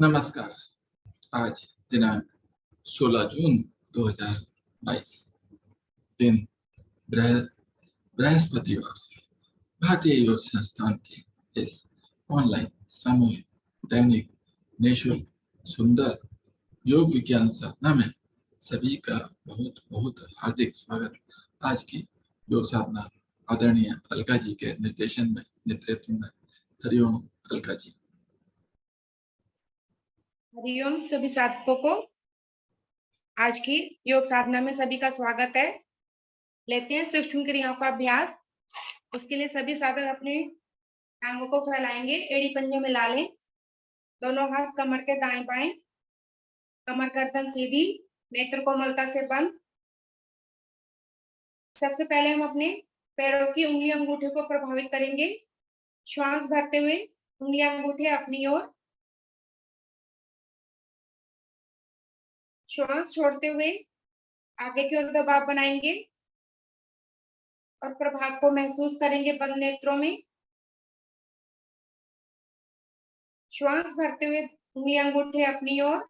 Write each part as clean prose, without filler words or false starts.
नमस्कार। आज दिनांक 16 जून 2022 दिन बृहस्पतिवार। भारतीय योग संस्थान के इस ऑनलाइन सामूहिक दैनिक निःशुल्क सुंदर योग विज्ञान साधना में सभी का बहुत बहुत हार्दिक स्वागत। आज की योग साधना आदरणीय अलका जी के निर्देशन में नेतृत्व में। हरिओम अलका जी। हरिओम सभी साधकों को। आज की योग साधना में सभी का स्वागत है। लेते हैं सूक्ष्म क्रियाओं का अभ्यास। उसके लिए सभी साधक अपने टांगों को फैलाएंगे, एड़ी पंजे मिला लें, दोनों हाथ कमर के दाएं बाएं, कमर गर्दन सीधी, नेत्र कोमलता से बंद। सबसे पहले हम अपने पैरों की उंगली अंगूठे को प्रभावित करेंगे। श्वास भरते हुए उंगली अंगूठे अपनी ओर, श्वास छोड़ते हुए आगे की ओर दबाव बनाएंगे और प्रभाव को महसूस करेंगे बंद नेत्रों में। श्वास भरते हुए उंगली अंगूठे अपनी ओर,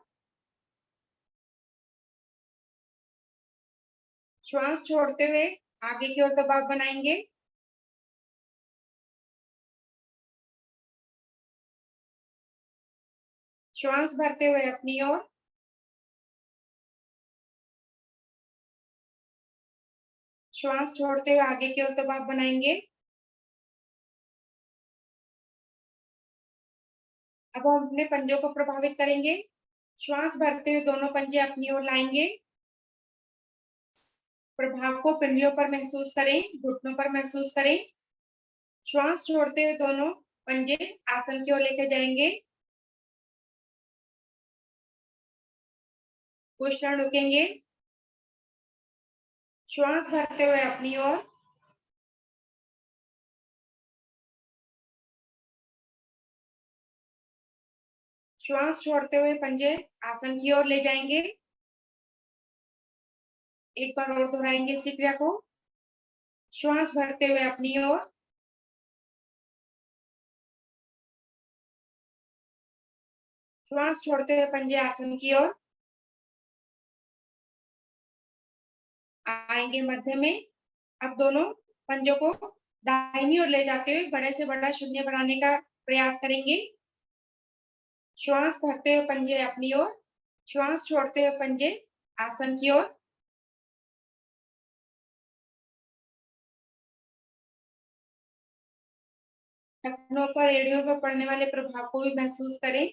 श्वास छोड़ते हुए आगे की ओर दबाव बनाएंगे। श्वास भरते हुए अपनी ओर, श्वास छोड़ते हुए आगे की ओर दबाव बनाएंगे। अब हम अपने पंजों को प्रभावित करेंगे। श्वास भरते हुए दोनों पंजे अपनी ओर लाएंगे। प्रभाव को पिंडलियों पर महसूस करें, घुटनों पर महसूस करें। श्वास छोड़ते हुए दोनों पंजे आसन की ओर लेके जाएंगे। कुछ क्षण रुकेंगे। श्वास भरते हुए अपनी ओर, श्वास छोड़ते हुए पंजे आसन की ओर ले जाएंगे। एक बार और दोहराएंगे इसी क्रिया को। श्वास भरते हुए अपनी ओर, श्वास छोड़ते हुए पंजे आसन की ओर आएंगे मध्य में। अब दोनों पंजों को दाहिनी ओर ले जाते हुए बड़े से बड़ा शून्य बनाने का प्रयास करेंगे। श्वास भरते हुए पंजे अपनी ओर, श्वास छोड़ते हुए पंजे आसन की ओर। टखनों पर, एड़ियों पर पड़ने वाले प्रभाव को भी महसूस करें।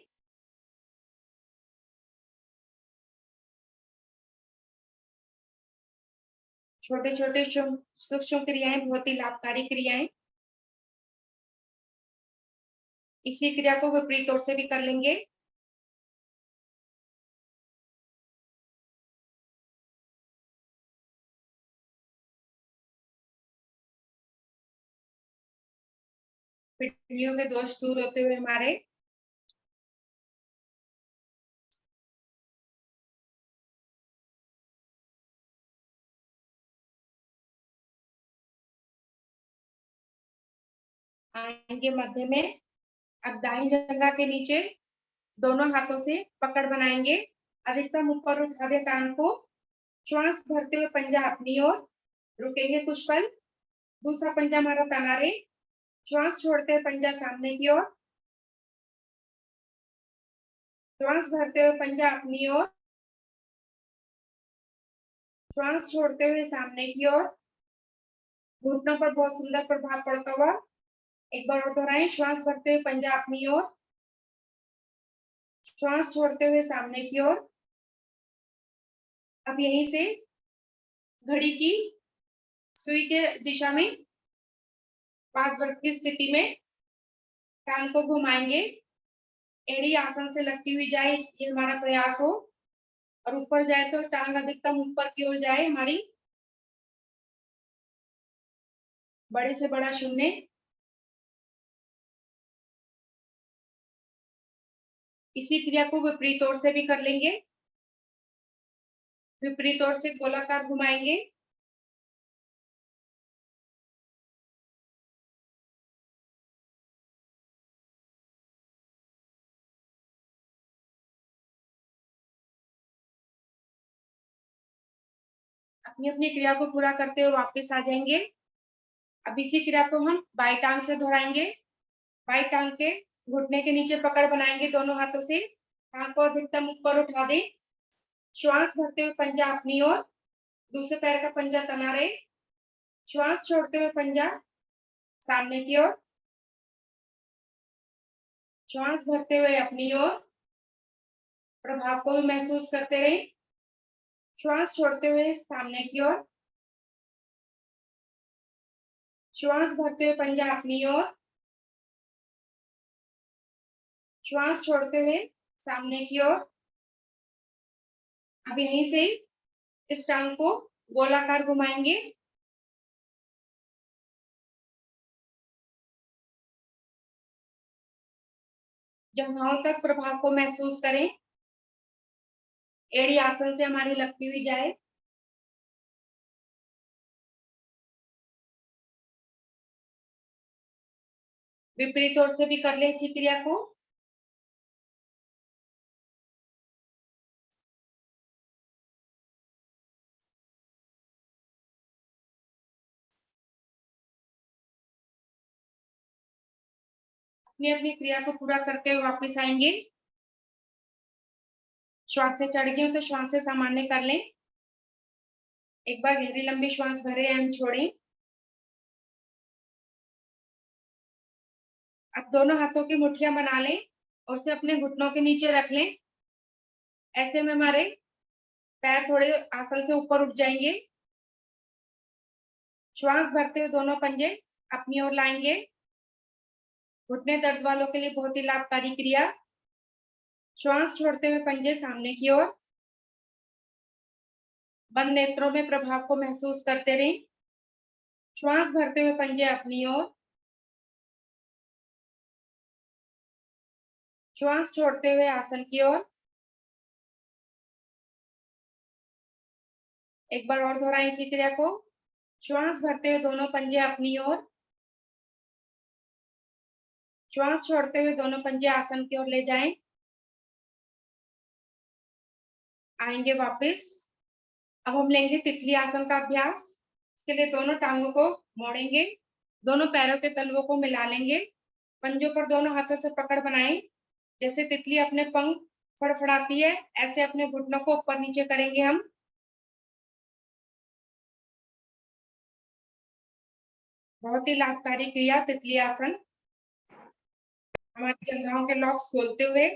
छोटे छोटे सूक्ष्म क्रियाएं बहुत ही लाभकारी क्रियाएं। इसी क्रिया को विपरीत ओर से भी कर लेंगे। पिंडलियों के दोष दूर होते हुए हमारे आएंगे मध्य में। अब दाहिनी जंघा के नीचे दोनों हाथों से पकड़ बनाएंगे। अधिकतम ऊपर उठा दे कान को। श्वास भरते हुए पंजा अपनी ओर, रुकेंगे कुछ पल। दूसरा पंजा हमारा तना रहे। श्वास छोड़ते हुए पंजा सामने की ओर, श्वास भरते हुए पंजा अपनी ओर, श्वास छोड़ते हुए सामने की ओर। घुटनों पर बहुत सुंदर प्रभाव पड़ता हुआ। एक बार और दोहराएं। श्वास भरते हुए पंजा अपनी ओर, श्वास छोड़ते हुए सामने की ओर। अब यहीं से घड़ी की सुई के दिशा में पादवर्त की स्थिति में टांग को घुमाएंगे। एड़ी आसन से लगती हुई जाए, ये हमारा प्रयास हो। और ऊपर जाए तो टांग अधिकतम ऊपर की ओर जाए हमारी। बड़े से बड़ा शून्य। इसी क्रिया को विपरीत ओर से भी कर लेंगे। विपरीत ओर से गोलाकार घुमाएंगे। अपनी अपनी क्रिया को पूरा करते हुए वापस आ जाएंगे। अब इसी क्रिया को हम बाई टांग से दोहराएंगे। बाई टांग के घुटने के नीचे पकड़ बनाएंगे दोनों हाथों से। टांग को अधिकतम ऊपर उठा दें। श्वास भरते हुए पंजा अपनी ओर, दूसरे पैर का पंजा तना रहे। श्वास छोड़ते हुए पंजा सामने की ओर। श्वास भरते हुए अपनी ओर, प्रभाव को भी महसूस करते रहें। श्वास छोड़ते हुए सामने की ओर। श्वास भरते हुए पंजा अपनी ओर। श्वास छोड़ते हुए सामने की ओर। अब यहीं से इस टांग को गोलाकार घुमाएंगे। जंघाओं तक प्रभाव को महसूस करें। एड़ी आसन से हमारी लगती हुई जाए। विपरीत ओर से भी कर ले इसी क्रिया को। अपनी अपनी क्रिया को पूरा करते हुए वापस आएंगे। श्वास से चढ़ गई हो तो श्वास से सामान्य कर लें। एक बार गहरी लंबी श्वास भरे एवं छोड़ें। अब दोनों हाथों की मुट्ठियां बना लें और उसे अपने घुटनों के नीचे रख लें। ऐसे में हमारे पैर थोड़े आसन से ऊपर उठ जाएंगे। श्वास भरते हुए दोनों पंजे अपनी ओर लाएंगे। घुटने दर्द वालों के लिए बहुत ही लाभकारी क्रिया। श्वास छोड़ते हुए पंजे सामने की ओर। बंद नेत्रों में प्रभाव को महसूस करते रहें। श्वास भरते हुए पंजे अपनी ओर। श्वास छोड़ते हुए आसन की ओर। एक बार और दोहराएं इसी क्रिया को। श्वास भरते हुए दोनों पंजे अपनी ओर। श्वास छोड़ते हुए दोनों पंजे आसन की ओर ले जाएं। आएंगे वापस। अब हम लेंगे तितली आसन का अभ्यास। इसके लिए दोनों टांगों को मोड़ेंगे। दोनों पैरों के तलवों को मिला लेंगे। पंजों पर दोनों हाथों से पकड़ बनाएं। जैसे तितली अपने पंख फड़फड़ाती है, ऐसे अपने घुटनों को ऊपर नीचे करेंगे हम। बहुत ही लाभकारी क्रिया तितली आसन। हमारी जंघाओं के लॉक्स खोलते हुए।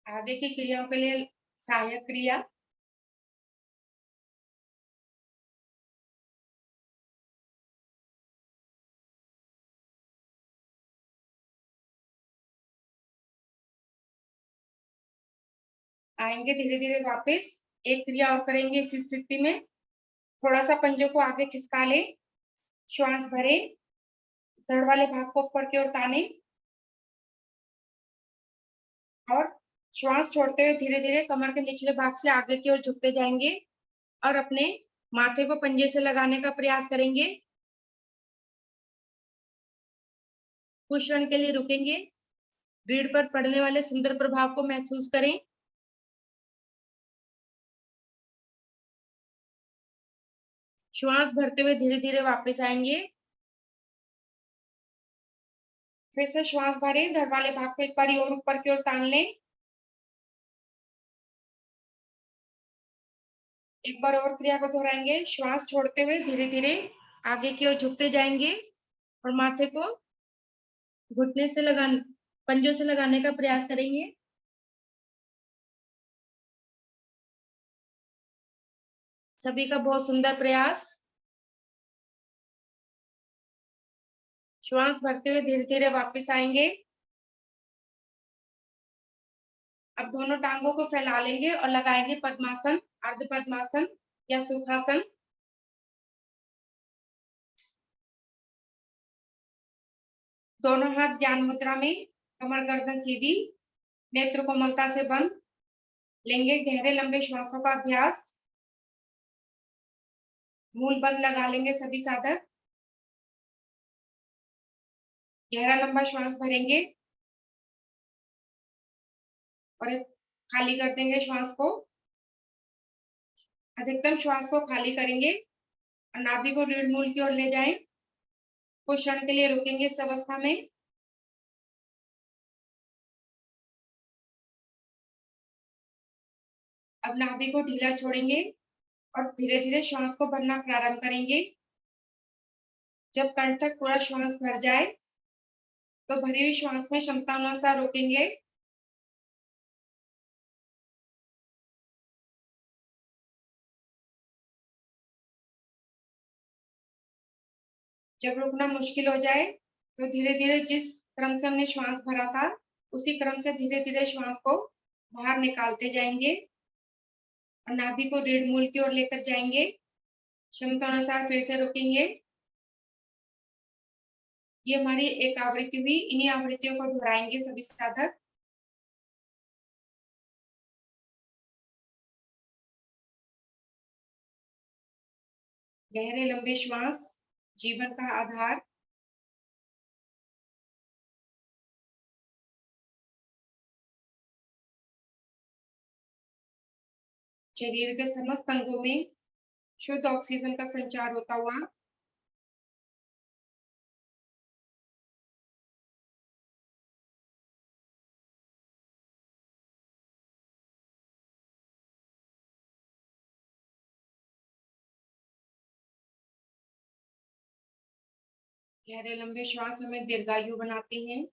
आगे की क्रियाओं के लिए सहायक क्रिया। आएंगे धीरे धीरे वापस। एक क्रिया और करेंगे इस स्थिति में। थोड़ा सा पंजों को आगे खिसका ले। श्वास भरे, धड़ वाले भाग को ऊपर की ओर ताने और श्वास छोड़ते हुए धीरे धीरे कमर के निचले भाग से आगे की ओर झुकते जाएंगे और अपने माथे को पंजे से लगाने का प्रयास करेंगे। कुछ क्षण के लिए रुकेंगे। रीढ़ पर पड़ने वाले सुंदर प्रभाव को महसूस करें। श्वास भरते हुए धीरे धीरे वापस आएंगे। फिर से श्वास भरें, धड़ वाले भाग को एक बार और ऊपर की ओर तान लें। एक बार और क्रिया को दोहराएंगे। श्वास छोड़ते हुए धीरे धीरे आगे की ओर झुकते जाएंगे और माथे को घुटने से पंजों से लगाने का प्रयास करेंगे। सभी का बहुत सुंदर प्रयास। श्वास भरते हुए धीरे धीरे वापस आएंगे। अब दोनों टांगों को फैला लेंगे और लगाएंगे पद्मासन, अर्ध पद्मासन या सुखासन। दोनों हाथ ज्ञान मुद्रा में, कमर गर्दन सीधी, नेत्र कोमलता से बंद। लेंगे गहरे लंबे श्वासों का अभ्यास। मूल बंद लगा लेंगे सभी साधक। गहरा लंबा श्वास भरेंगे और खाली कर देंगे श्वास को। अधिकतम श्वास को खाली करेंगे और नाभि को रीढ़ मूल की ओर ले जाएं। कुछ क्षण के लिए रुकेंगे इस अवस्था में। अब नाभि को ढीला छोड़ेंगे और धीरे धीरे श्वास को भरना प्रारंभ करेंगे। जब कंठ तक पूरा श्वास भर जाए तो भरी हुई श्वास में क्षमता अनुसार रोकेंगे। जब रुकना मुश्किल हो जाए तो धीरे धीरे जिस क्रम से हमने श्वास भरा था उसी क्रम से धीरे धीरे श्वास को बाहर निकालते जाएंगे और नाभि को रीढ़ मूल की ओर लेकर जाएंगे। क्षमता अनुसार फिर से रुकेंगे। ये हमारी एक आवृत्ति हुई। इन्हीं आवृत्तियों को दोहराएंगे सभी साधक। गहरे लंबे श्वास जीवन का आधार। शरीर के समस्त अंगों में शुद्ध ऑक्सीजन का संचार होता हुआ गहरे लंबे श्वास हमें दीर्घायु बनाते हैं।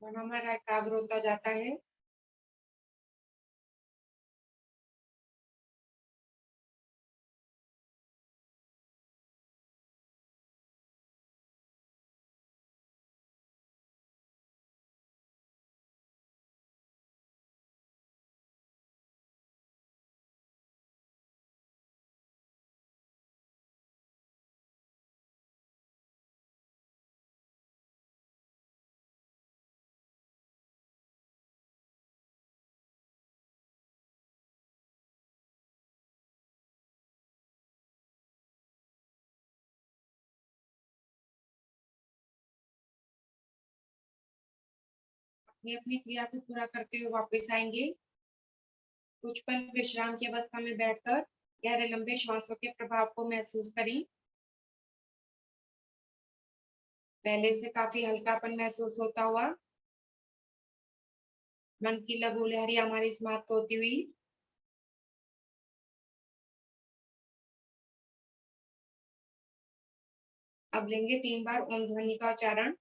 मन हमारा एकाग्र होता जाता है। अपनी अपनी क्रिया को पूरा करते हुए वापस आएंगे। कुछ पल विश्राम की अवस्था में बैठकर गहरे लंबे श्वासों के प्रभाव को महसूस करें। पहले से काफी हल्कापन महसूस होता हुआ मन की लघु लहरी हमारी समाप्त होती हुई। अब लेंगे 3 बार ओम ध्वनि का उच्चारण।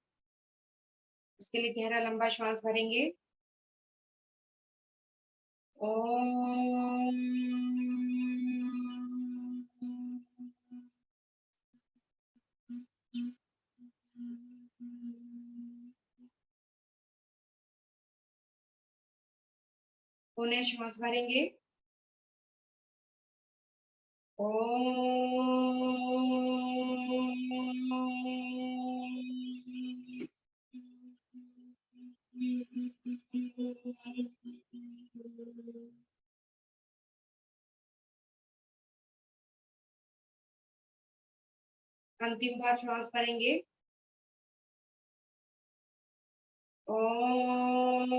उसके लिए गहरा लंबा श्वास भरेंगे। ओम। पुनः श्वास भरेंगे। अंतिम बार श्वास भरेंगे। ओम।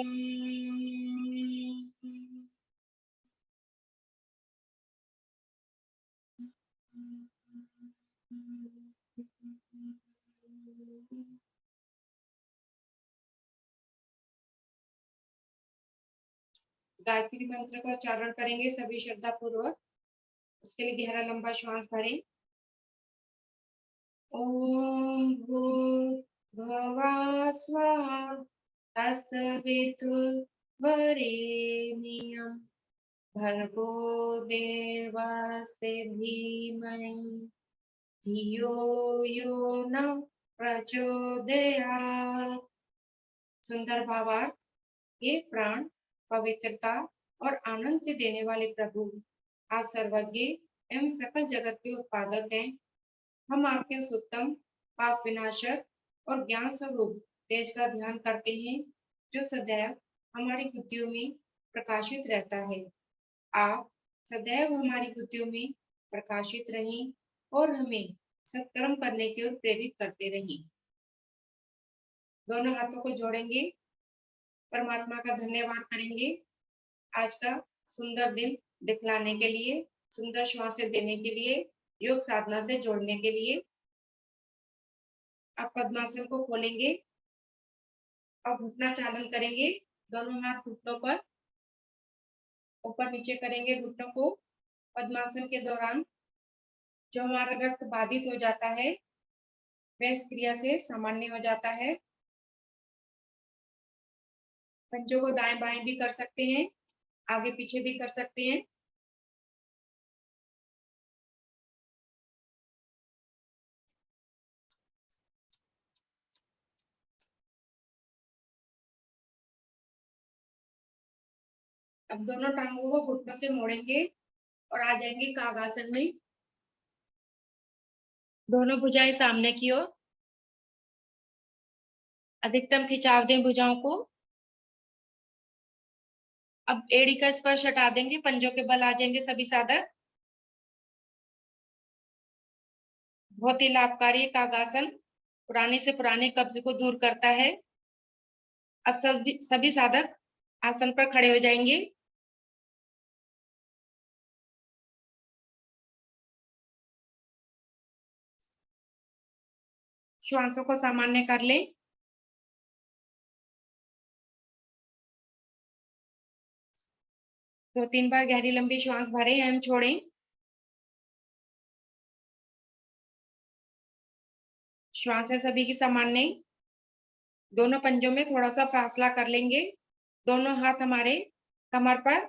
गायत्री मंत्र का उच्चारण करेंगे सभी श्रद्धा पूर्वक। उसके लिए गहरा लंबा श्वास भरें। ओम भूर्भुवः स्वः तत्सवितुर्वरेण्यं भर्गो देवस्य धीमहि धियो यो न प्रचोदयात्। सुंदर भावार्थ। हे प्राण, पवित्रता और आनंद देने वाले प्रभु, आप सर्वज्ञ एवं सकल जगत के उत्पादक हैं। हम आपके उस उत्तम पाप विनाशक और ज्ञान स्वरूप तेज का ध्यान करते हैं जो सदैव हमारी बुद्धियों में प्रकाशित रहता है। आप सदैव हमारी बुद्धियों में प्रकाशित रहें और हमें सत्कर्म करने की ओर प्रेरित करते रहें। दोनों हाथों को जोड़ेंगे, परमात्मा का धन्यवाद करेंगे आज का सुंदर दिन दिखलाने के लिए, सुंदर श्वासें देने के लिए, योग साधना से जोड़ने के लिए। अब पद्मासन को खोलेंगे और घुटना चालन करेंगे। दोनों हाथ घुटनों पर ऊपर नीचे करेंगे घुटनों को। पद्मासन के दौरान जो हमारा रक्त बाधित हो जाता है वह इस क्रिया से सामान्य हो जाता है। पंजों को दाएं बाएं भी कर सकते हैं, आगे पीछे भी कर सकते हैं। अब दोनों टांगों को घुटनों से मोड़ेंगे और आ जाएंगे कागासन में। दोनों भुजाएं सामने की ओर। अधिकतम खिंचाव दें भुजाओं को। अब एड़ी का स्पर्श हटा देंगे, पंजों के बल आ जाएंगे सभी साधक। बहुत ही लाभकारी कागासन पुराने से पुराने कब्ज को दूर करता है। अब सभी साधक आसन पर खड़े हो जाएंगे। श्वासों को सामान्य कर लें। दो तीन बार गहरी लंबी श्वास भरें एवं छोड़ें। श्वास है सभी की सामान्य। दोनों पंजों में थोड़ा सा फासला कर लेंगे। दोनों हाथ हमारे कमर पर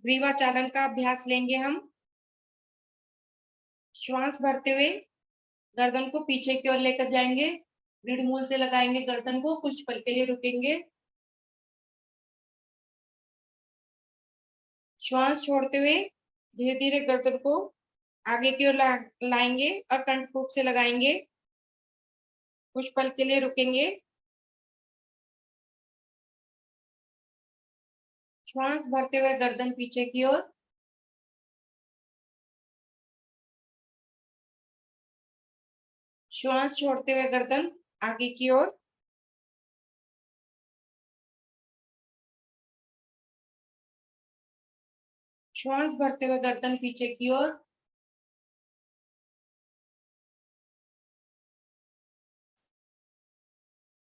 ग्रीवा चालन का अभ्यास लेंगे हम। श्वास भरते हुए गर्दन को पीछे की ओर लेकर जाएंगे। रीढ़ मूल से लगाएंगे गर्दन को, कुछ पल के लिए रुकेंगे। श्वास छोड़ते हुए धीरे धीरे गर्दन को आगे की ओर लाएंगे और कंठकूप से लगाएंगे। कुछ पल के लिए रुकेंगे। श्वास भरते हुए गर्दन पीछे की ओर। श्वास छोड़ते हुए गर्दन आगे की ओर। श्वास भरते हुए गर्दन पीछे की ओर।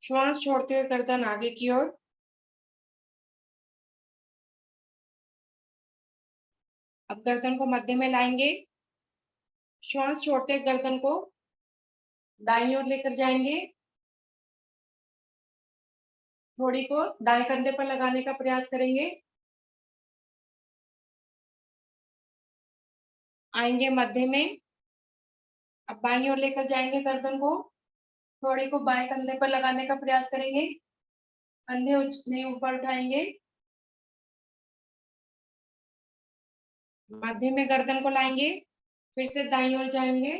श्वास छोड़ते हुए गर्दन आगे की ओर। अब गर्दन को मध्य में लाएंगे। श्वास छोड़ते हुए गर्दन को दाईं ओर लेकर जाएंगे। थोड़ी को दाएं कंधे पर लगाने का प्रयास करेंगे। आएंगे मध्य में। अब बाईं ओर लेकर जाएंगे गर्दन को। थोड़ी को बाएं कंधे पर लगाने का प्रयास करेंगे। कंधे नहीं ऊपर उठाएंगे। मध्य में गर्दन को लाएंगे। फिर से दाईं ओर जाएंगे।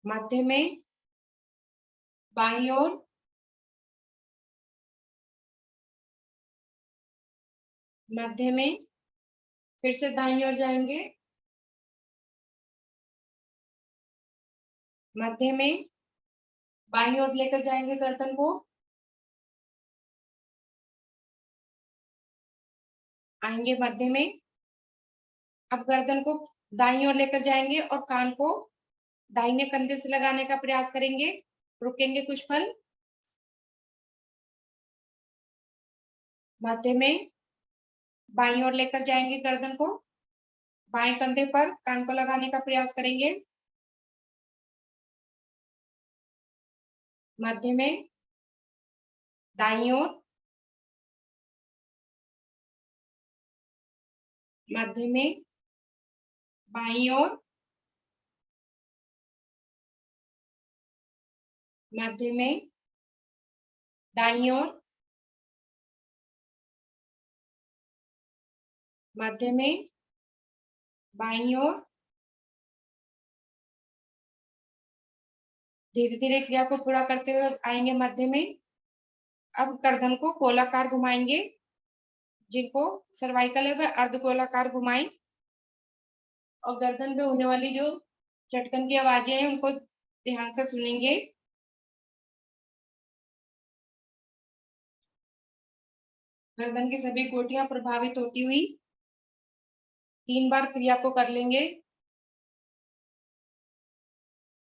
मध्य में, बाईं ओर, मध्य में, फिर से दाईं ओर जाएंगे। मध्य में, बाईं ओर लेकर जाएंगे गर्दन को। आएंगे मध्य में। अब गर्दन को दाईं ओर लेकर जाएंगे और कान को दाहिने कंधे से लगाने का प्रयास करेंगे। रुकेंगे कुछ पल। मध्य में बाईं ओर लेकर जाएंगे गर्दन को, बाएं कंधे पर कान को लगाने का प्रयास करेंगे। मध्य में दाईं ओर, मध्य में बाईं ओर, मध्य में दाईं ओर, मध्य में बाईं ओर। धीरे धीरे क्रिया को पूरा करते हुए आएंगे मध्य में। अब गर्दन को गोलाकार घुमाएंगे, जिनको सर्वाइकल है वह अर्धगोलाकार घुमाएं, और गर्दन पे होने वाली जो चटकन की आवाजें हैं उनको ध्यान से सुनेंगे। गर्दन की सभी गोटियां प्रभावित होती हुई 3 बार क्रिया को कर लेंगे।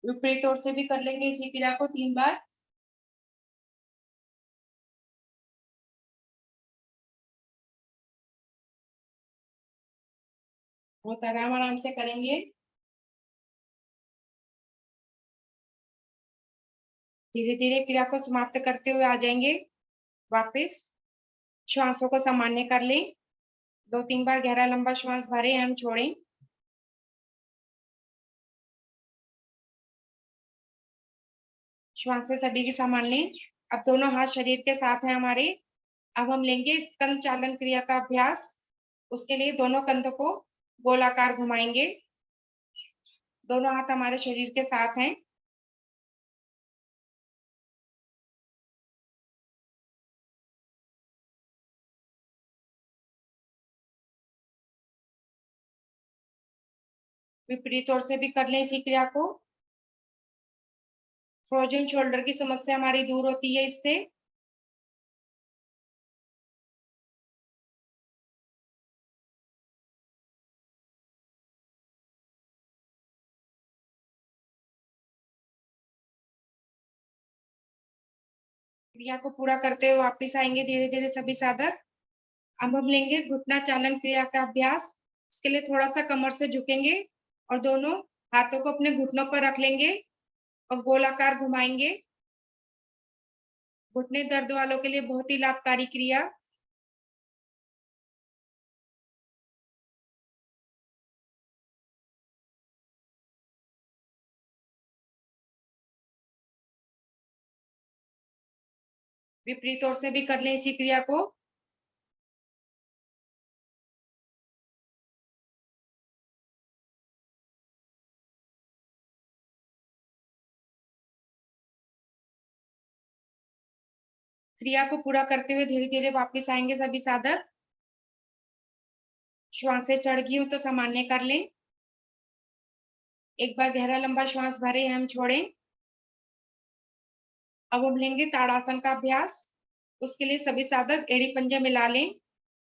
विपरीत ओर से भी कर लेंगे इसी क्रिया को 3 बार। बहुत आराम आराम से करेंगे। धीरे धीरे क्रिया को समाप्त करते हुए आ जाएंगे वापस। श्वासों को सामान्य कर लें। 2-3 बार गहरा लंबा श्वास भरें एवं छोड़ें। श्वासें सभी की समान लें। अब दोनों हाथ शरीर के साथ हैं हमारे। अब हम लेंगे स्कंद चालन क्रिया का अभ्यास। उसके लिए दोनों कंधों को गोलाकार घुमाएंगे। दोनों हाथ हमारे शरीर के साथ हैं। विपरीत ओर से भी कर लें इसी क्रिया को। फ्रोजन शोल्डर की समस्या हमारी दूर होती है इससे। क्रिया को पूरा करते हुए वापस आएंगे धीरे धीरे सभी साधक। अब हम लेंगे घुटना चालन क्रिया का अभ्यास। उसके लिए थोड़ा सा कमर से झुकेंगे और दोनों हाथों को अपने घुटनों पर रख लेंगे और गोलाकार घुमाएंगे। घुटने दर्द वालों के लिए बहुत ही लाभकारी क्रिया। विपरीत ओर से भी कर लें इसी क्रिया को। क्रिया को पूरा करते हुए धीरे धीरे वापस आएंगे सभी साधक। श्वासें चढ़ गई हो तो सामान्य कर लें। एक बार गहरा लंबा श्वास भरें हम छोड़ें। अब हम लेंगे ताड़ासन का अभ्यास। उसके लिए सभी साधक एड़ी पंजे मिला लें,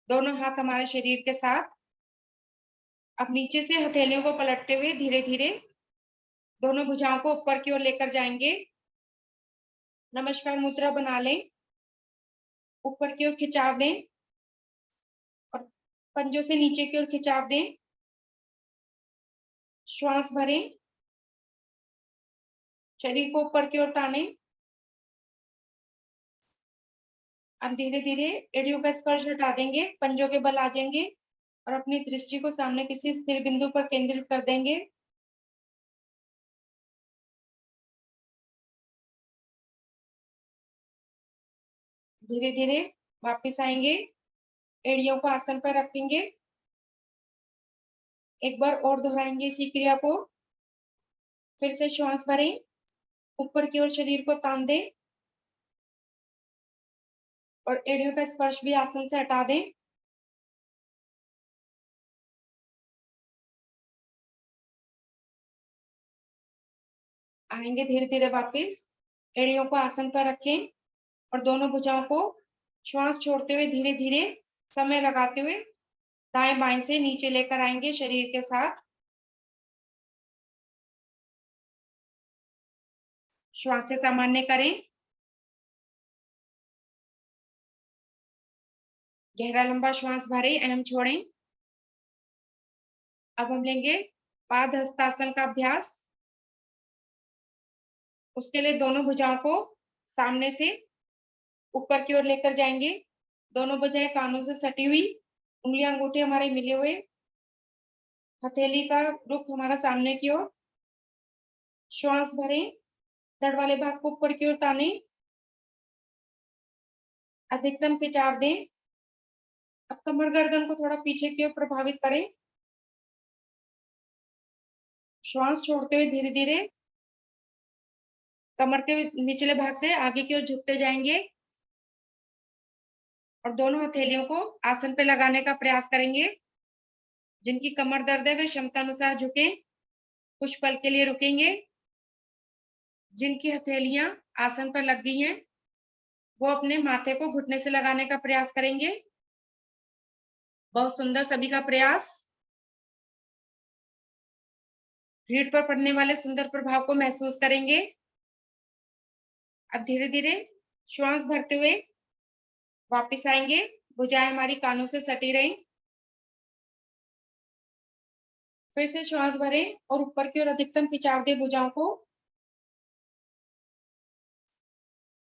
दोनों हाथ हमारे शरीर के साथ। अब नीचे से हथेलियों को पलटते हुए धीरे धीरे दोनों भुजाओं को ऊपर की ओर लेकर जाएंगे। नमस्कार मुद्रा बना लें। ऊपर की ओर खिंचाव दें और पंजों से नीचे की ओर खिंचाव दें। श्वास भरें, शरीर को ऊपर की ओर ताने। अब धीरे धीरे एड़ियों का स्पर्श हटा देंगे, पंजों के बल आ जाएंगे और अपनी दृष्टि को सामने किसी स्थिर बिंदु पर केंद्रित कर देंगे। धीरे धीरे वापस आएंगे, एड़ियों को आसन पर रखेंगे। एक बार और दोहराएंगे इसी क्रिया को। फिर से श्वास भरें, ऊपर की ओर शरीर को तान दें और एड़ियों का स्पर्श भी आसन से हटा दें। आएंगे धीरे धीरे वापस, एड़ियों को आसन पर रखें और दोनों भुजाओं को श्वास छोड़ते हुए धीरे धीरे समय लगाते हुए दाएं बाएं से नीचे लेकर आएंगे शरीर के साथ। श्वासें सामान्य करें। गहरा लंबा श्वास भरें, एवं छोड़ें। अब हम लेंगे पाद हस्तासन का अभ्यास। उसके लिए दोनों भुजाओं को सामने से ऊपर की ओर लेकर जाएंगे। दोनों भुजाएं कानों से सटी हुई, उंगलियां अंगूठे हमारे मिले हुए, हथेली का रुख हमारा सामने की ओर। श्वास भरें, धड़ वाले भाग को ऊपर की ओर ताने, अधिकतम खिंचाव दें। अब कमर गर्दन को थोड़ा पीछे की ओर प्रभावित करें। श्वास छोड़ते हुए धीरे धीरे कमर के निचले भाग से आगे की ओर झुकते जाएंगे और दोनों हथेलियों को आसन पे लगाने का प्रयास करेंगे। जिनकी कमर दर्द है वे क्षमता अनुसार झुकें, कुछ पल के लिए रुकेंगे। जिनकी हथेलियां आसन पर लग गई हैं वो अपने माथे को घुटने से लगाने का प्रयास करेंगे। बहुत सुंदर, सभी का प्रयास। रीढ़ पर पड़ने वाले सुंदर प्रभाव को महसूस करेंगे। अब धीरे धीरे श्वास भरते हुए वापस आएंगे। भुजाएं हमारी कानों से सटी रहें। फिर से श्वास भरें और ऊपर की ओर अधिकतम खिंचाव दें भुजाओं को।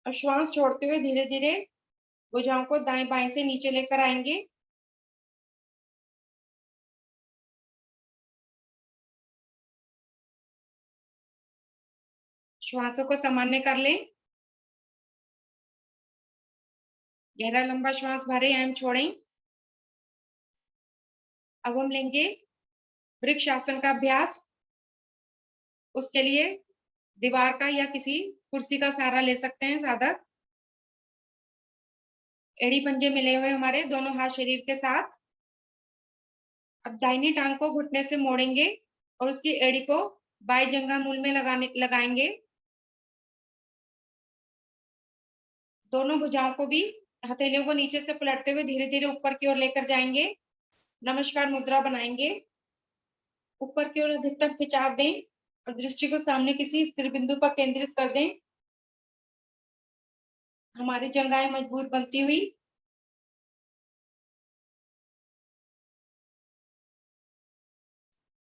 और श्वास छोड़ते हुए धीरे धीरे भुजाओं को दाएं बाएं से नीचे लेकर आएंगे। श्वासों को सामान्य कर लें। गहरा लंबा श्वास भरें एवं छोड़ें। अब हम लेंगे वृक्ष आसन का अभ्यास। उसके लिए दीवार का या किसी कुर्सी का सहारा ले सकते हैं साधक। एड़ी पंजे मिले हुए हमारे दोनों हाथ शरीर के साथ। अब दाहिनी टांग को घुटने से मोड़ेंगे और उसकी एड़ी को बाएं जंघा मूल में लगाएंगे। दोनों भुजाओं को भी हथेलियों को नीचे से पलटते हुए धीरे धीरे ऊपर की ओर लेकर जाएंगे। नमस्कार मुद्रा बनाएंगे। ऊपर की ओर अधिकतम खिंचाव दें और दृष्टि को सामने किसी स्थिर बिंदु पर केंद्रित कर दें। हमारी जंघाएं मजबूत बनती हुई।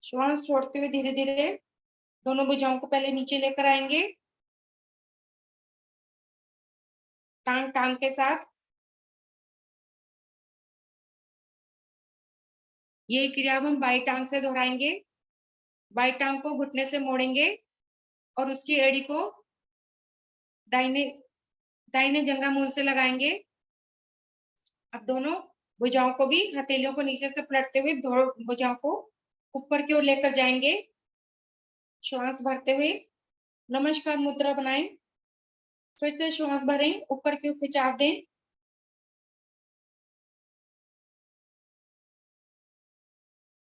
श्वास छोड़ते हुए धीरे धीरे दोनों भुजाओं को पहले नीचे लेकर आएंगे, टांग टांग के साथ। ये क्रिया हम बाई टांग से दोहराएंगे। बाई टांग को घुटने से मोड़ेंगे और उसकी एड़ी को दाहिने दाहिने जंघा मूल से लगाएंगे। अब दोनों भुजाओं को भी हथेलियों को नीचे से पलटते हुए दोनों भुजाओं को ऊपर की ओर लेकर जाएंगे। श्वास भरते हुए नमस्कार मुद्रा बनाएं। फिर से श्वास भरें, ऊपर की ओर खिंचाव दें।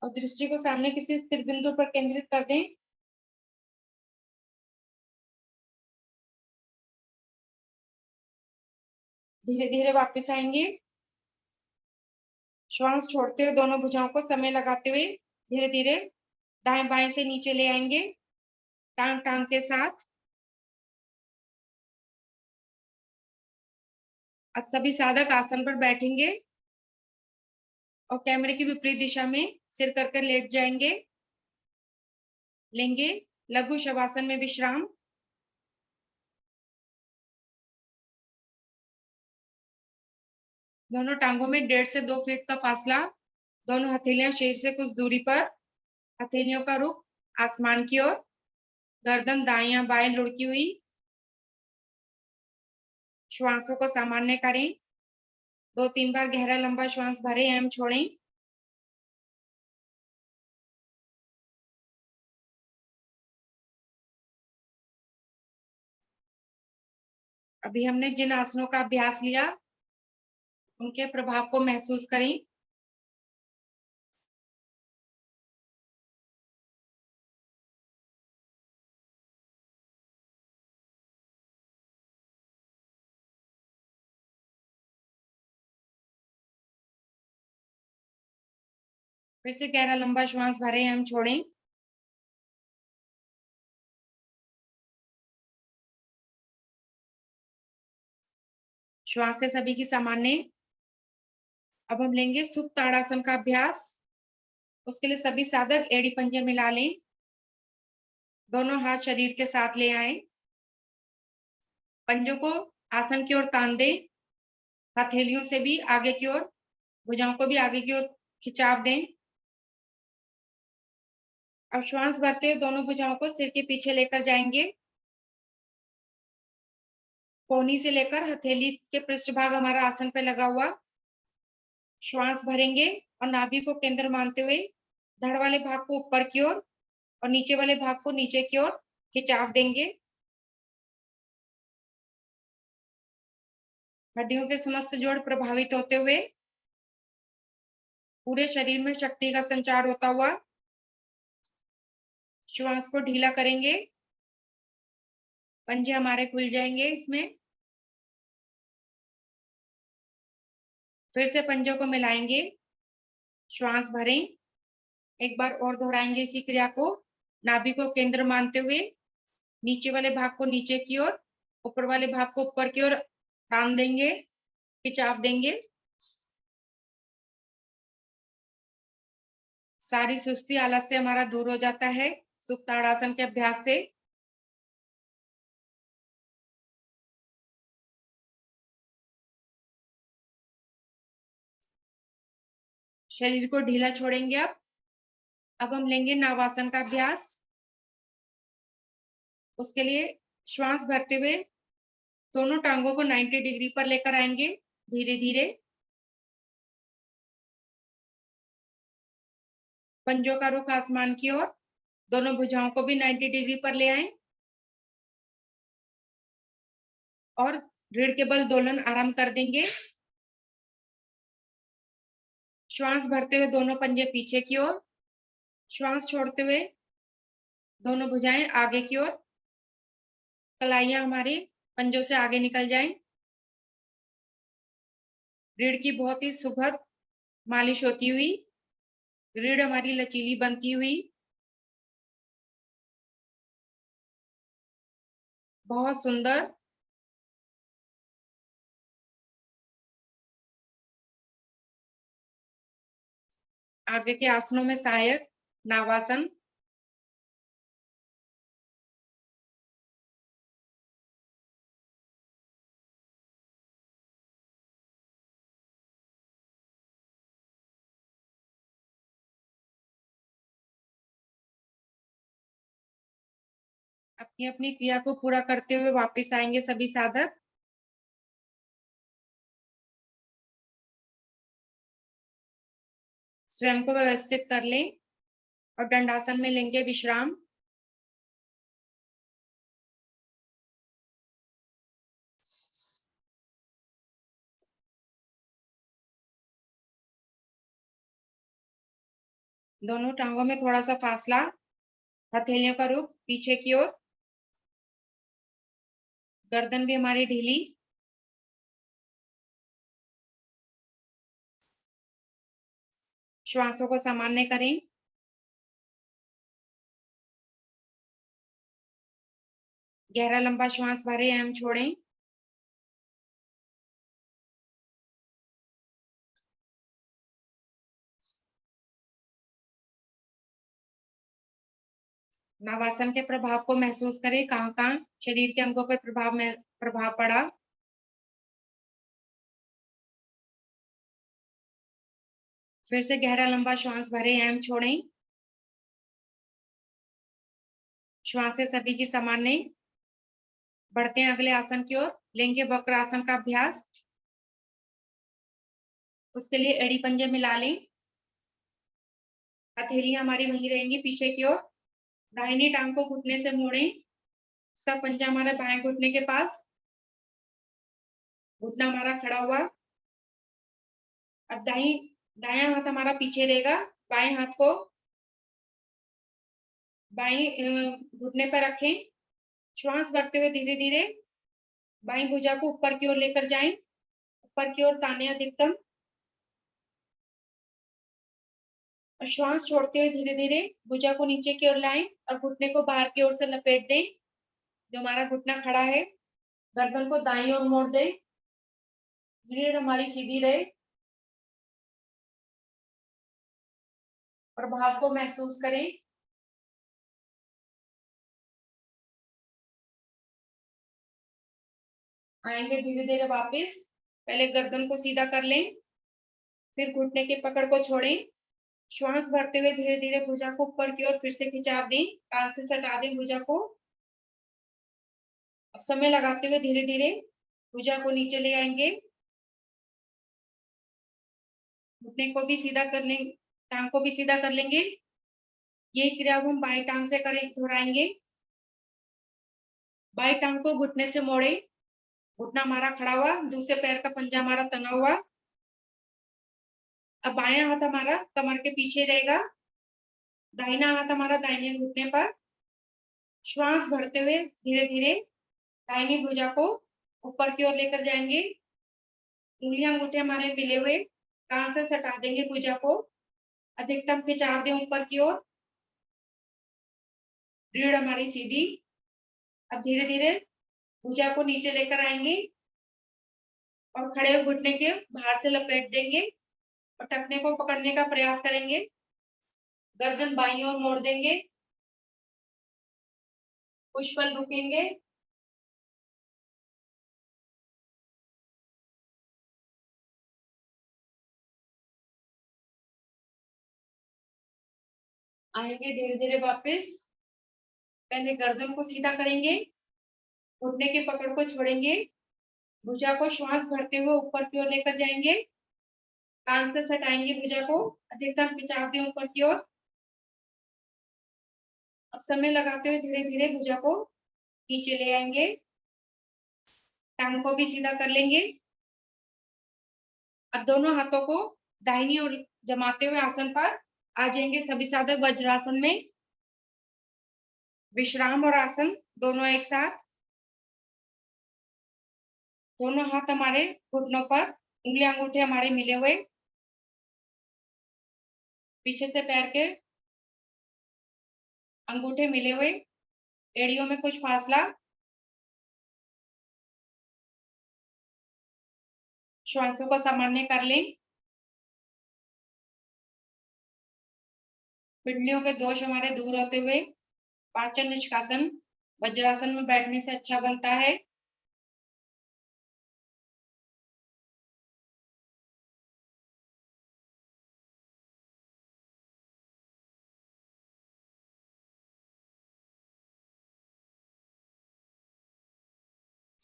और दृष्टि को सामने किसी स्थिर बिंदु पर केंद्रित कर दें। धीरे धीरे वापस आएंगे। श्वास छोड़ते हुए दोनों भुजाओं को समय लगाते हुए धीरे धीरे दाएं बाएं से नीचे ले आएंगे, टांग टांग के साथ। अब सभी साधक आसन पर बैठेंगे और कैमरे की विपरीत दिशा में सिर कर कर लेट जाएंगे। लेंगे लघु शवासन में विश्राम। दोनों टांगों में 1.5 से 2 फीट का फासला। दोनों हथेलियां शरीर से कुछ दूरी पर। हथेलियों का रुख आसमान की ओर। गर्दन दाएं या बाएं लुढ़की हुई। श्वासों को सामान्य करें। 2-3 बार गहरा लंबा श्वास भरें एवं छोड़ें। अभी हमने जिन आसनों का अभ्यास लिया उनके प्रभाव को महसूस करें। फिर से गहरा लंबा श्वास भरें एवं छोड़ें। श्वास से सभी की सामान्य। अब हम लेंगे सुप्त ताड़ासन का अभ्यास। उसके लिए सभी साधक एड़ी पंजे मिला लें, दोनों हाथ शरीर के साथ ले आए, पंजों को आसन की ओर तान दें, हथेलियों से भी आगे की ओर, भुजाओं को भी आगे की ओर खिंचाव दें। अब श्वास भरते हुए दोनों भुजाओं को सिर के पीछे लेकर जाएंगे, कोहनी से लेकर हथेली के पृष्ठभाग हमारा आसन पे लगा हुआ। श्वास भरेंगे और नाभि को केंद्र मानते हुए धड़ वाले भाग को ऊपर की ओर और नीचे वाले भाग को नीचे की ओर खिंचाव देंगे। हड्डियों के समस्त जोड़ प्रभावित होते हुए पूरे शरीर में शक्ति का संचार होता हुआ श्वास को ढीला करेंगे, पंजे हमारे खुल जाएंगे। इसमें फिर से पंजों को मिलाएंगे, श्वास भरें, एक बार और दोहराएंगे इसी क्रिया को। नाभि को केंद्र मानते हुए नीचे वाले भाग को नीचे की ओर, ऊपर वाले भाग को ऊपर की ओर तान देंगे, खिंचाव देंगे। सारी सुस्ती आलस्य हमारा दूर हो जाता है सुप्त ताड़ासन के अभ्यास से। शरीर को ढीला छोड़ेंगे। अब हम लेंगे नावासन का अभ्यास। उसके लिए श्वास भरते हुए दोनों टांगों को 90 डिग्री पर लेकर आएंगे, धीरे धीरे। पंजों का रुख आसमान की ओर, दोनों भुजाओं को भी 90 डिग्री पर ले आए और रीढ़ के बल दोलन आराम कर देंगे। श्वास भरते हुए दोनों पंजे पीछे की ओर, श्वास छोड़ते हुए दोनों भुजाएं आगे की ओर, कलाइयां हमारी पंजों से आगे निकल जाएं। रीढ़ की बहुत ही सुखद मालिश होती हुई, रीढ़ हमारी लचीली बनती हुई, बहुत सुंदर। आगे के आसनों में सहायक नावासन। अपनी अपनी क्रिया को पूरा करते हुए वापस आएंगे सभी साधक। स्वयं को व्यवस्थित कर लें और दंडासन में लेंगे विश्राम। दोनों टांगों में थोड़ा सा फासला, हथेलियों का रुख पीछे की ओर, गर्दन भी हमारी ढीली। श्वासों को सामान्य करें। गहरा लंबा श्वास भरें एवं छोड़ें। नावासन के प्रभाव को महसूस करें, कहाँ शरीर के अंगों पर प्रभाव पड़ा। फिर से गहरा लंबा श्वास भरें एवं छोड़ें। श्वासें सभी की सामान्य। बढ़ते हैं अगले आसन की ओर, लेंगे वक्र आसन का अभ्यास। उसके लिए एड़ी पंजे मिला लें, हथेलियां हमारी वहीं रहेंगी पीछे की ओर। दाहिनी टांग को घुटने से मोड़ें, उसका पंजा हमारा बाएं घुटने के पास, घुटना हमारा खड़ा हुआ। अब दायां हाथ हमारा पीछे रहेगा, बाएं हाथ को बाएं घुटने पर रखें। श्वास भरते हुए धीरे धीरे बाएं भुजा को ऊपर की ओर लेकर जाएं, ऊपर की ओर ताने अधिकतम। और श्वास छोड़ते हुए धीरे धीरे भुजा को नीचे की ओर लाएं और घुटने को बाहर की ओर से लपेट दें। जो हमारा घुटना खड़ा है, गर्दन को दाईं ओर मोड़ दें, रीढ़ हमारी सीधी रहे। प्रभाव को महसूस करें। आएंगे धीरे धीरे वापस। पहले गर्दन को सीधा कर लें, फिर घुटने की पकड़ को छोड़ें। श्वास भरते हुए धीरे धीरे भुजा को ऊपर की ओर फिर से खिंचाव दें, कान से सटा दें भुजा को। अब समय लगाते हुए धीरे धीरे भुजा को नीचे ले आएंगे, घुटने को भी सीधा कर लेंगे, टांग को भी सीधा कर लेंगे। ये क्रिया हम बाएं टांग से करें, दोहराएंगे। बाएं टांग को घुटने से मोड़े, घुटना हमारा खड़ा हुआ, दूसरे पैर का पंजा हमारा तना हुआ। अब बायां हाथ हमारा कमर के पीछे रहेगा, दाहिना हाथ हमारा दाहिने घुटने पर। श्वास भरते हुए धीरे धीरे दाहिनी भुजा को ऊपर की ओर लेकर जाएंगे। उंगलियां अंगूठे हमारे मिले हुए, कान से सटा देंगे भुजा को। अधिकतम खिंचाव दें ऊपर की ओर, रीढ़ हमारी सीधी। अब धीरे धीरे भुजा को नीचे लेकर आएंगे और खड़े हुए घुटने के बाहर से लपेट देंगे और टखने को पकड़ने का प्रयास करेंगे। गर्दन बाईं ओर मोड़ देंगे, कुछ पल रुकेंगे। आएंगे धीरे धीरे वापस। पहले गर्दन को सीधा करेंगे, घुटने की पकड़ को छोड़ेंगे, भुजा को श्वास भरते हुए ऊपर की ओर लेकर जाएंगे, कान से सटाएंगे भुजा को, अधिकतम खिंचाव दें ऊपर की ओर। अब समय लगाते हुए धीरे धीरे भुजा को नीचे ले आएंगे, टांग को भी सीधा कर लेंगे। अब दोनों हाथों को दाहिनी ओर जमाते हुए आसन पर आ जाएंगे। सभी साधक वज्रासन में, विश्राम और आसन दोनों एक साथ। दोनों हाथ हमारे घुटनों पर, उंगलियां अंगूठे हमारे मिले हुए, पीछे से पैर के अंगूठे मिले हुए, एड़ियों में कुछ फासला। श्वासों को सामान्य कर लें। पिंडलियों के दोष हमारे दूर होते हुए पाचन निष्कासन वज्रासन में बैठने से अच्छा बनता है।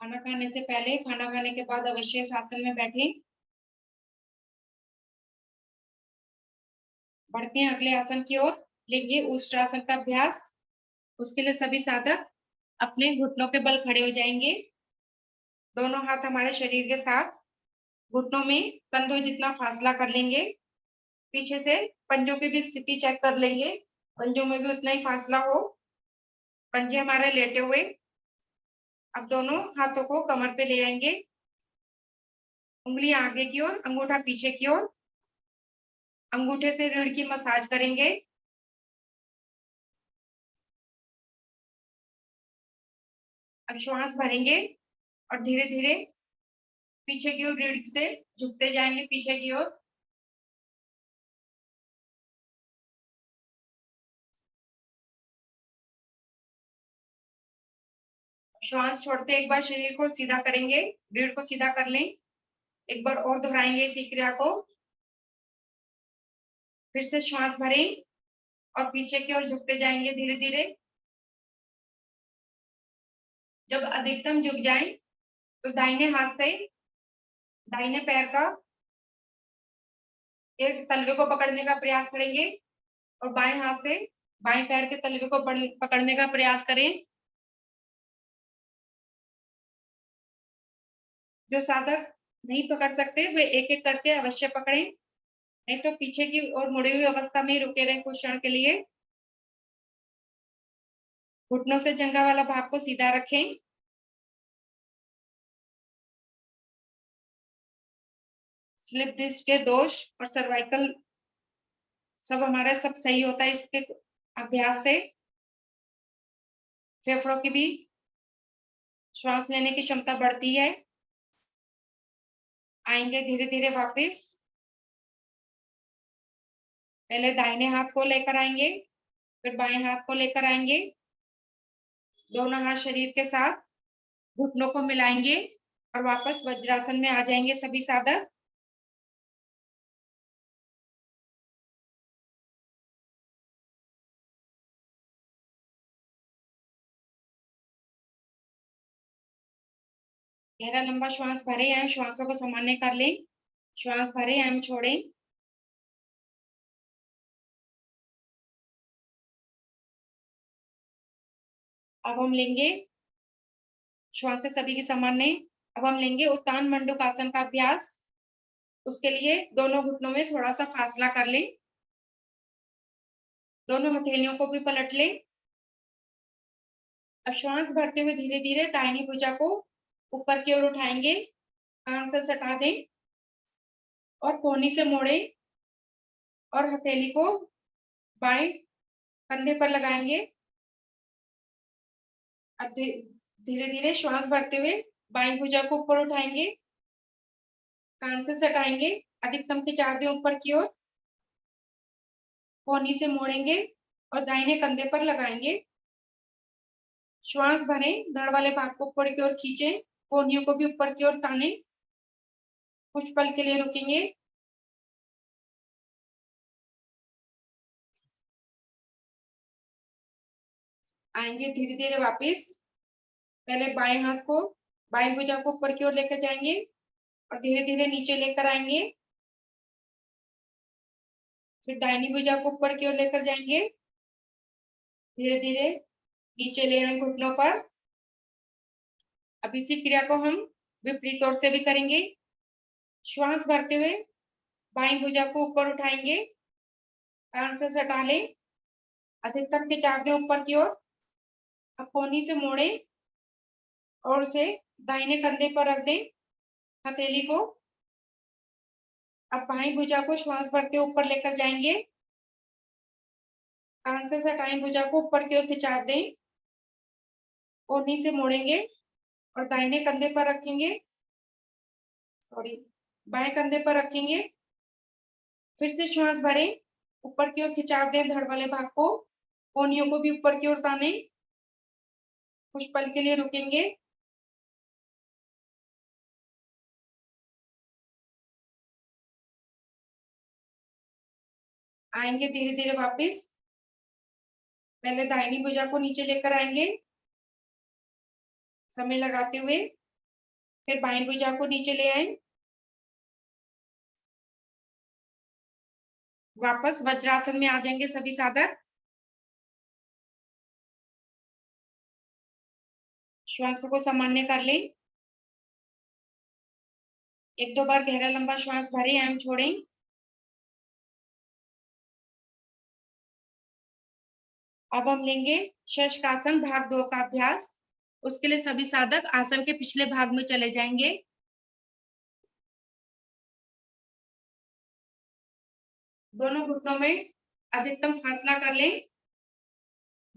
खाना खाने से पहले, खाना खाने के बाद अवश्य इस आसन में बैठें। बढ़ते हैं अगले आसन की ओर, लेंगे उष्ट्रासन का अभ्यास। उसके लिए सभी साधक अपने घुटनों के बल खड़े हो जाएंगे। दोनों हाथ हमारे शरीर के साथ, घुटनों में कंधों जितना फासला कर लेंगे। पीछे से पंजों की भी स्थिति चेक कर लेंगे, पंजों में भी उतना ही फासला हो। पंजे हमारे लेटे हुए। अब दोनों हाथों को कमर पे ले आएंगे, उंगलियां आगे की ओर, अंगूठा पीछे की ओर। अंगूठे से रीढ़ की मसाज करेंगे। अब श्वास भरेंगे और धीरे धीरे पीछे की ओर रीढ़ से झुकते जाएंगे, पीछे की ओर। श्वास छोड़ते एक बार शरीर को सीधा करेंगे, रीढ़ को सीधा कर लें। एक बार और दोहराएंगे इसी क्रिया को। फिर से श्वास भरें और पीछे की ओर झुकते जाएंगे धीरे धीरे। जब अधिकतम झुक जाएं तो दाहिने हाथ से दाहिने पैर का एक तलवे को पकड़ने का प्रयास करेंगे और बाएं हाथ से बाएं पैर के तलवे को पकड़ने का प्रयास करें। जो साधक नहीं पकड़ सकते वे एक एक करके अवश्य पकड़ें, नहीं तो पीछे की ओर मुड़ी हुई अवस्था में रुके रहें कुछ क्षण के लिए। घुटनों से जंघा वाला भाग को सीधा रखें। स्लिप डिस्क के दोष और सर्वाइकल सब हमारा सब सही होता है इसके अभ्यास से। फेफड़ों की भी श्वास लेने की क्षमता बढ़ती है। आएंगे धीरे धीरे वापस। पहले दाहिने हाथ को लेकर आएंगे, फिर बाएं हाथ को लेकर आएंगे, दोनों हाथ शरीर के साथ घुटनों को मिलाएंगे और वापस वज्रासन में आ जाएंगे सभी साधक। गहरा लंबा श्वास भरे एवं श्वासों को सामान्य कर लें। श्वास भरे एवं छोड़ें। अब हम लेंगे श्वास से सभी की सामान्य। अब हम लेंगे उत्तान मंडूकासन का अभ्यास। उसके लिए दोनों घुटनों में थोड़ा सा फासला कर लें, दोनों हथेलियों को भी पलट लें। अब श्वास भरते हुए धीरे धीरे दाहिनी भुजा को ऊपर की ओर उठाएंगे, कान से सटा दें और कोहनी से मोड़ें और हथेली को बाएं कंधे पर लगाएंगे। अब धीरे धीरे श्वास भरते हुए बाएं भुजा को ऊपर उठाएंगे, कान से सटाएंगे, अधिकतम खिंचाव दें ऊपर की ओर, कोहनी से मोड़ेंगे और दाहिने कंधे पर लगाएंगे। श्वास भरें, धड़ वाले भाग को ऊपर की ओर खींचें, कोहनियों को भी ऊपर की ओर ताने। कुछ पल के लिए रुकेंगे। आएंगे धीरे धीरे वापस। पहले बाएं हाथ को, बाएं भुजा को ऊपर की ओर लेकर जाएंगे और धीरे धीरे नीचे लेकर आएंगे। फिर दाहिनी भुजा को ऊपर की ओर लेकर जाएंगे, धीरे धीरे नीचे ले आए घुटनों पर। अब इसी क्रिया को हम विपरीत ओर से भी करेंगे। श्वास भरते हुए बाईं भुजा को ऊपर उठाएंगे, कान से सटा लें, अधिकतम खिंचाव दें ऊपर की ओर। अब कोहनी से मोड़े और उसे दाहिने कंधे पर रख दें, हथेली को। अब बाईं भुजा को श्वास भरते ऊपर लेकर जाएंगे, कान से सटाएं भुजा को ऊपर की ओर खिंचाव दें, कोहनी से मोड़ेंगे और दाहिने कंधे पर रखेंगे, बाएं कंधे पर रखेंगे। फिर से श्वास भरें, ऊपर की ओर खिंचाव दें धड़ वाले भाग को, कोहनियों को भी ऊपर की ओर ताने। कुछ पल के लिए रुकेंगे। आएंगे धीरे धीरे वापस। पहले दाहिनी भुजा को नीचे लेकर आएंगे समय लगाते हुए, फिर बाईं भुजा को नीचे ले आए, वापस वज्रासन में आ जाएंगे सभी साधक। श्वासों को सामान्य कर लें। एक दो बार गहरा लंबा श्वास भरें एवं छोड़ें। अब हम लेंगे शशकासन भाग 2 का अभ्यास। उसके लिए सभी साधक आसन के पिछले भाग में चले जाएंगे। दोनों घुटनों में अधिकतम फासला कर लें।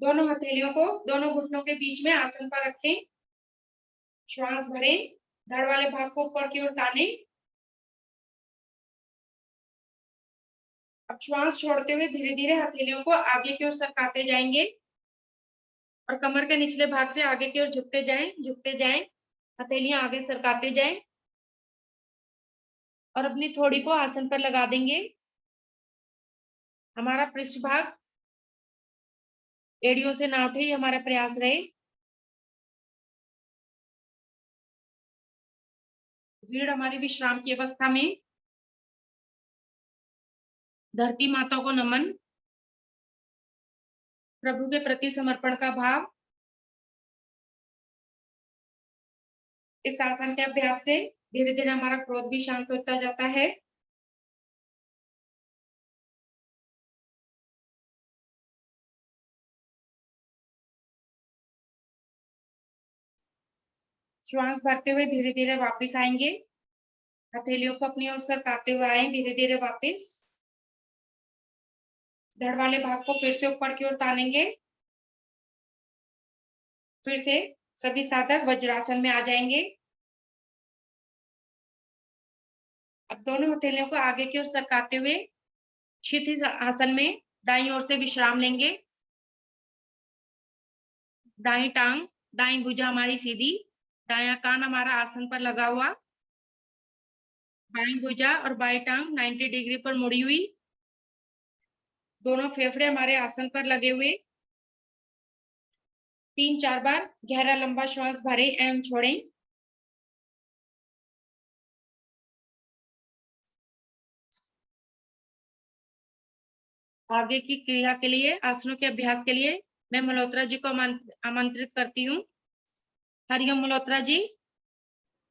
दोनों हथेलियों को दोनों घुटनों के बीच में आसन पर रखें। श्वास भरें, धड़ वाले भाग को ऊपर की ओर ताने। अब श्वास छोड़ते हुए धीरे धीरे हथेलियों को आगे की ओर सरकाते जाएंगे और कमर के निचले भाग से आगे की ओर झुकते जाएं। हथेलियां आगे सरकाते जाएं और अपनी थोड़ी को आसन पर लगा देंगे। हमारा पृष्ठ भाग एड़ियों से ना उठे, हमारा प्रयास रहे। रीढ़ हमारी विश्राम की अवस्था में। धरती माता को नमन, प्रभु के प्रति समर्पण का भाव। इस आसन के अभ्यास से धीरे धीरे हमारा क्रोध भी शांत होता जाता है। श्वास भरते हुए धीरे धीरे वापस आएंगे। हथेलियों को अपनी ओर सरकाते हुए आए धीरे धीरे वापस। धड़ वाले भाग को फिर से ऊपर की ओर तानेंगे। फिर से सभी साधक वज्रासन में आ जाएंगे। अब दोनों हथेलियों को आगे की ओर सरकाते हुए क्षितिज आसन में दाईं ओर से विश्राम लेंगे। दाईं टांग, दाईं भुजा हमारी सीधी, दायां कान हमारा आसन पर लगा हुआ, बाईं भुजा और बाईं टांग 90 डिग्री पर मुड़ी हुई, दोनों फेफड़े हमारे आसन पर लगे हुए। 3-4 बार गहरा लंबा श्वास भरें एवं छोड़ें। आगे की क्रिया के लिए, आसनों के अभ्यास के लिए मैं मल्होत्रा जी को आमंत्रित करती हूँ। हरिओम मल्होत्रा जी।